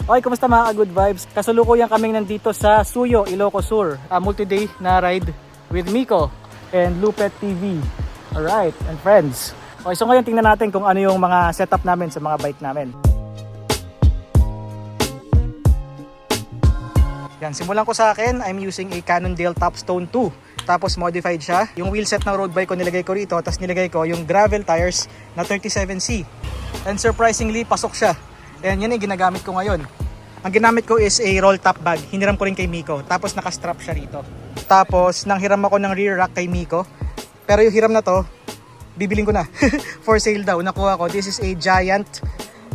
Okay, kumusta mga ka-good vibes? Kasalukuyan kaming nandito sa Suyo, Ilocos Sur. Multi-day na ride with Miko and Lupet TV. Alright, and friends. Okay, so ngayon tingnan natin kung ano yung mga setup namin sa mga bike namin. Yan, simulan ko sa akin, I'm using a Cannondale Topstone 2. Tapos modified siya. Yung wheelset ng road bike ko nilagay ko rito. Tapos nilagay ko yung gravel tires na 37C. And surprisingly, pasok siya. And yan yung ginagamit ko ngayon. Ang ginamit ko is a roll top bag. Hiniram ko rin kay Miko. Tapos naka-strap siya rito. Tapos nanghiram ako ng rear rack kay Miko. Pero yung hiram na to, bibiling ko na. For sale daw. Nakuha ko. This is a giant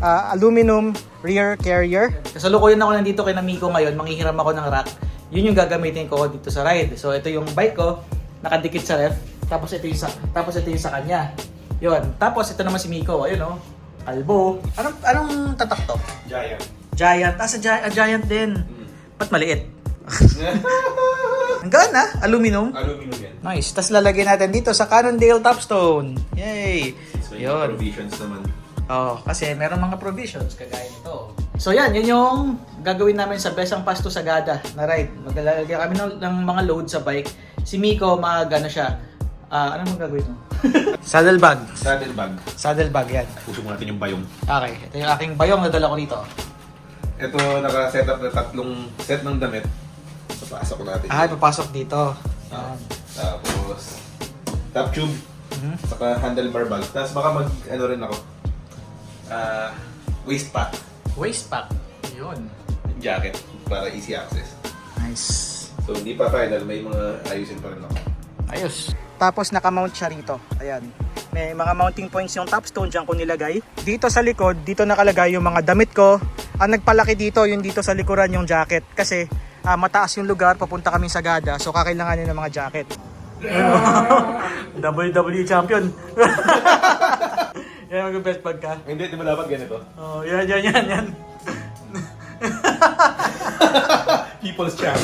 aluminum rear carrier. Kasalukuyan ako nandito kay Miko ngayon. Manghihiram ako ng rack. Yun yung gagamitin ko dito sa ride. So ito yung bike ko. Nakadikit sa ref. Tapos ito yung sa kanya. Yun. Tapos ito naman si Miko. Ayun o. Kalbo. Anong tatak to? Giant. Giant. Giant din. Ba't maliit? Ang gaan ah. Aluminum. Aluminum yan. Nice. Tapos lalagay natin dito sa Cannondale Topstone. Yay! So yung provisions naman. Oh, kasi meron mga provisions kagaya nito. So yan yung gagawin namin sa Besang Pasto Sagada na ride. Maglalagay kami ng mga load sa bike. Si Miko, ano siya. Anong gagawin mo? Saddle bag. Saddle bag yan. Pusok natin yung bayong. Okay, ito yung aking bayong na dala ko dito. Ito, naka-set up na tatlong set ng damit. Papasok natin. Papasok dito. Tapos, top tube. Saka handlebar bag. Tapos baka rin ako. Waist pack. Waist pack. Yun. Jacket. Para easy access. Nice. So, hindi pa final. May mga ayusin pa rin ako. Ayos. Tapos naka-mount siya rito. Ayan. May mga mounting points yung Topstone dyan ko nilagay. Dito sa likod, dito nakalagay yung mga damit ko. Ang nagpalaki dito, yung dito sa likuran yung jacket. Kasi mataas yung lugar, papunta kami sa Sagada. So kakailanganin ng mga jacket. WWE champion. Yan ang best bag ka. Hindi, di ba dapat ganito? Oh, yan. People's champ.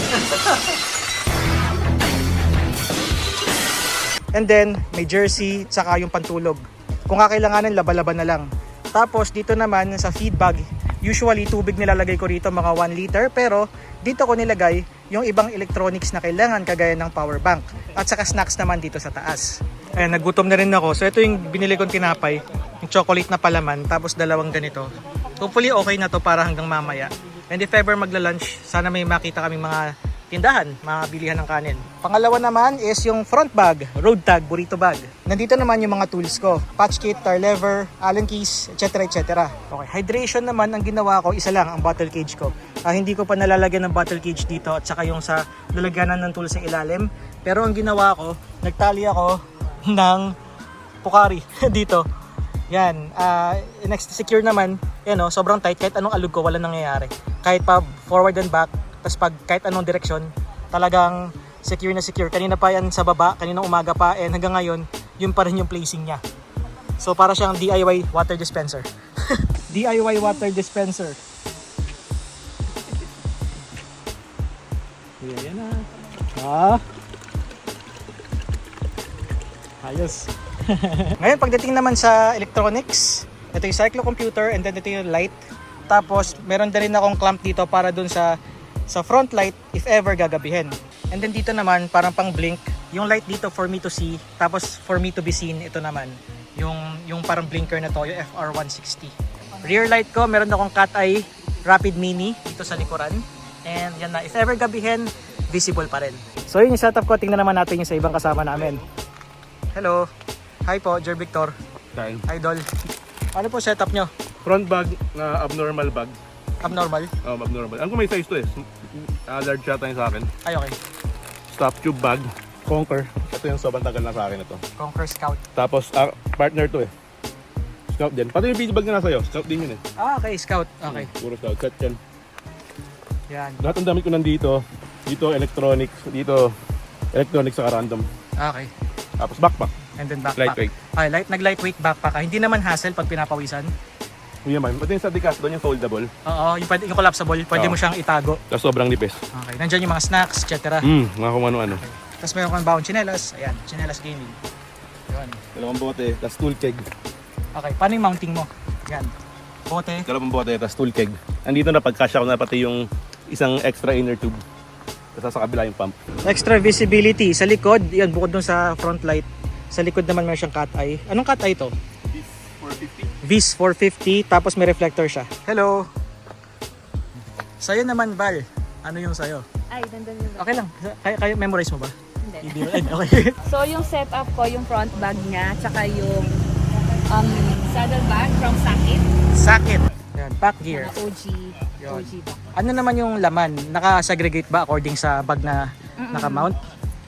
And then, may jersey, tsaka yung pantulog. Kung kakailanganin, laba-laba na lang. Tapos, dito naman sa feed bag, usually tubig nilalagay ko rito mga 1 liter. Pero, dito ko nilagay yung ibang electronics na kailangan kagaya ng power bank. At saka snacks naman dito sa taas. Ayan, nagutom na rin ako. So, ito yung binili kong tinapay. Yung chocolate na palaman. Tapos, dalawang ganito. Hopefully, okay na to para hanggang mamaya. And if ever magla-lunch, sana may makita kaming mga tindahan, mga bilihan ng kanin. Pangalawa naman is yung front bag, road tag, burrito bag. Nandito naman yung mga tools ko. Patch kit, tar lever, allen keys, etc. etc. Okay, hydration naman ang ginawa ko, isa lang ang bottle cage ko. Hindi ko pa nalalagyan ng bottle cage dito at saka yung sa lalagyanan ng tools sa ilalim. Pero ang ginawa ko, nagtali ako ng Pocari dito. Yan, next secure naman, yan o, sobrang tight, kahit anong alug ko, wala nangyayari. Kahit pa forward and back, tapos pag kahit anong direksyon, talagang secure na secure. Kanina pa yan sa baba, kanina umaga pa, and hanggang ngayon, yun pa rin yung placing niya. So para siyang DIY water dispenser. DIY water dispenser. Yan na. Ayos. Ngayon, pagdating naman sa electronics, ito yung cyclocomputer and then ito yung light. Tapos, meron din rin akong clamp dito para dun sa front light if ever gagabihin. And then dito naman, parang pang blink, yung light dito for me to see, tapos for me to be seen, ito naman, yung parang blinker na to, yung FR160. Rear light ko, meron akong cat eye rapid mini dito sa likuran. And yan na, if ever gabihin, visible pa rin. So yun yung setup ko, tingnan naman natin yung sa ibang kasama namin. Hello. Hi po, Jer Victor. Kain. Idol. Ano po setup nyo? Front bag na abnormal bag. Abnormal? Abnormal. Ang may size to eh. Large yata yung sa akin. Ay, okay. Stop tube bag. Conquer. Ito yung sobrang tagal na sa akin ito. Conquer Scout. Tapos partner to eh. Scout din. Pati yung video bag na nasa iyo. Scout din yun eh. Okay, Scout. Okay. Puro Scout. Set yan. Yan. Lahat ng damit ko nandito. Dito electronics. Dito electronics saka random. Okay. Tapos backpack. And then backpack. Lightweight. Okay, nag-lightweight backpack. Hindi naman hassle pag pinapawisan. Hindi naman. Pati yung sa Decathlon doon yung foldable. Oo, yung collapsible. Pwede mo siyang itago. Tapos sobrang nipis. Okay, nandyan yung mga snacks, etc. Mga kung ano-ano. Okay. Tapos meron kang baon chinelas. Ayan, chinelas gaming. Yun. Dalawang bote. Tapos tool keg. Okay, paano yung mounting mo? Yan. Bote. Dalawang bote, tapos tool keg. Andito na pagkasya ko na pati yung isang extra inner tube. Tapos sa kabila yung pump. Extra visibility sa likod, yan bukod dun sa front light. Sa likod naman meron siyang cat eye. Anong cat eye to? Viz 450, tapos may reflector siya. Hello. Sa'yo naman, Val. Ano yung sa'yo? Ay, nandun yun. Okay lang. Kaya memorize mo ba? Hindi. Okay. So, yung setup ko, yung front bag niya, tsaka yung saddle bag from Sakit. Sakit. Yan, back gear. Mga OG. Yun. OG bag. Ano naman yung laman? Naka-segregate ba according sa bag na naka-mount?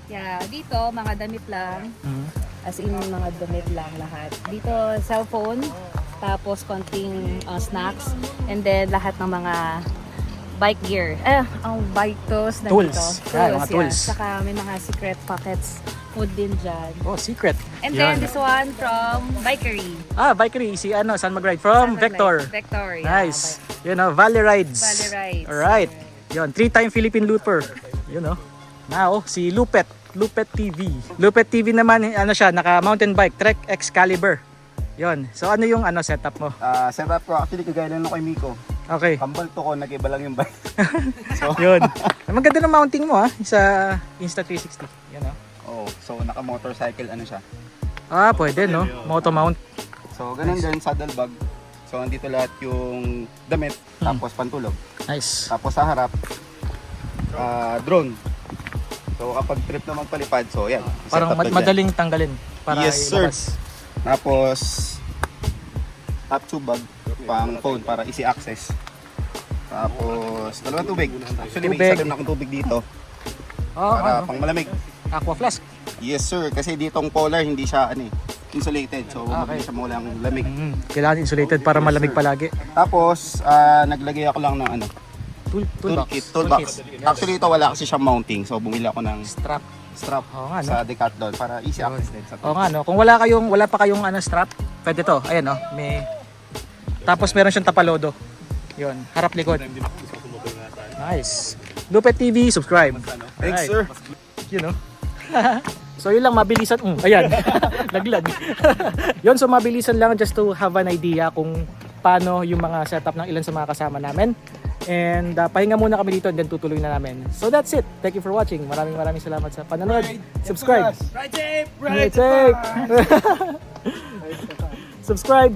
Yeah, dito, mga damit lang. Mhm. As in, mga damit lang lahat. Dito, cellphone, tapos konting snacks, and then lahat ng mga bike gear. Ang bike tools na Tools. dito. Yeah, mga tools. Saka may mga secret pockets food din dyan. Oh, secret. And Yan. then this one from Bikery. Bikery. Si San Mag Ride from Vector. Vector, yeah. Nice. You know, Valley Rides. Valley Rides. Alright. Yun, 3-time Philippine Looper. You know. Now, si Lupet. Lupet TV. Lupet TV naman, ano siya, naka mountain bike, Trek Excalibur. Yun. So, ano yung setup mo? Setup ko actually kagaya lang ako kay Miko. Okay. Kambal to ko, nag-iba lang yung bike. So, Yun. Maganda ng mounting mo sa Insta360. Yun, oh. oh, so naka-motorcycle ano siya. Pwede, no? Moto mount. So, ganun din saddle bag. So, andito lahat yung damit, tapos pantulog. Nice. Tapos sa harap, drone. So, kapag trip na magpalipad, so yan. Parang setup ko dyan. madaling tanggalin para Yes, sir. ilabas. Tapos, top tube bag, pang phone para easy access. Tapos, dalawang tubig. Actually, may Tubig. isa din akong tubig dito. Ano? Para pang malamig. Aqua flask. Yes sir, kasi ditong polar hindi siya insulated. So mabilis siya mawala ng lamig. Kailangan insulated para malamig palagi. Tapos naglagay ako lang ng toolbox. Actually ito wala kasi siyang mounting. So bumili ako ng Strap. strap Oo nga, no? sa Decathlon para easy access din sa Oo nga, no? Kung wala pa kayong strap, pwede to. Ayan, no? May... Tapos meron siyang tapalodo. Yun, harap likod. Nice. Lupet TV, subscribe. Thanks Alright. sir. You know. So yun lang, mabilisan. Ayan, laglag. Yun, so mabilisan lang just to have an idea kung paano yung mga setup ng ilan sa mga kasama namin. And pahinga muna kami dito and then tutuloy na namin. So that's it. Thank you for watching. Maraming salamat sa panonood. Subscribe. Right tape! Subscribe.